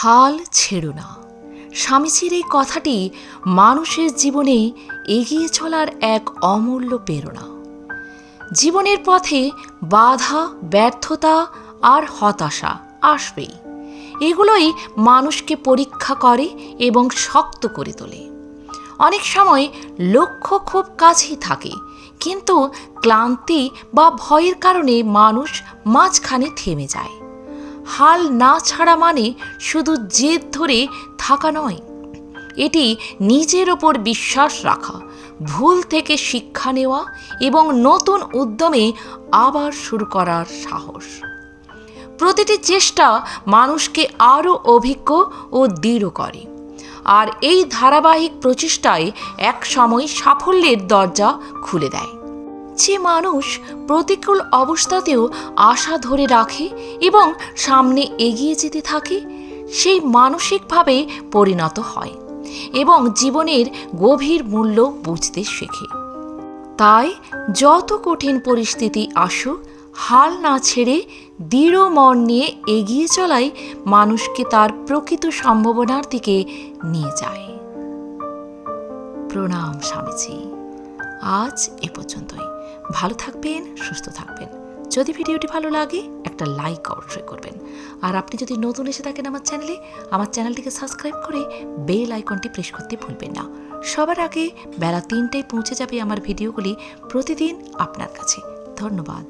হাল ছেড়ো না। স্বামীজির এই কথাটি মানুষের জীবনে এগিয়ে চলার এক অমূল্য প্রেরণা। জীবনের পথে বাধা, ব্যর্থতা আর হতাশা আসবেই। এগুলোই মানুষকে পরীক্ষা করে এবং শক্ত করে তোলে। অনেক সময় লক্ষ্য খুব কাছেই থাকে, কিন্তু ক্লান্তি বা ভয়ের কারণে মানুষ মাঝখানে থেমে যায়। হাল না ছাড়া মানে শুধু জেদ ধরে থাকা নয়, এটি নিজের ওপর বিশ্বাস রাখা, ভুল থেকে শিক্ষা নেওয়া এবং নতুন উদ্যমে আবার শুরু করার সাহস। প্রতিটি চেষ্টা মানুষকে আরও অভিজ্ঞ ও দৃঢ় করে, আর এই ধারাবাহিক প্রচেষ্টায় এক সময় সাফল্যের দরজা খুলে দেয়। যে মানুষ প্রতিকূল অবস্থাতেও আশা ধরে রাখে এবং সামনে এগিয়ে যেতে থাকে, সেই মানসিকভাবে পরিণত হয় এবং জীবনের গভীর মূল্য বুঝতে শেখে। তাই যত কঠিন পরিস্থিতি আসুক, হাল না ছেড়ে দৃঢ় মন নিয়ে এগিয়ে চলাই মানুষকে তার প্রকৃত সম্ভাবনার দিকে নিয়ে যায়। প্রণাম স্বামীজি। আজ এ পর্যন্তই। ভালো থাকবেন, সুস্থ থাকবেন। যদি ভিডিওটি ভালো লাগে একটা লাইক অবশ্যই করবেন। আর আপনি যদি নতুন এসে থাকেন আমার চ্যানেলটিকে সাবস্ক্রাইব করে বেল আইকনটি প্রেস করতে ভুলবেন না। সবার আগে বেলা 3টায় পৌঁছে যাবে আমার ভিডিওগুলি প্রতিদিন আপনার কাছে। ধন্যবাদ।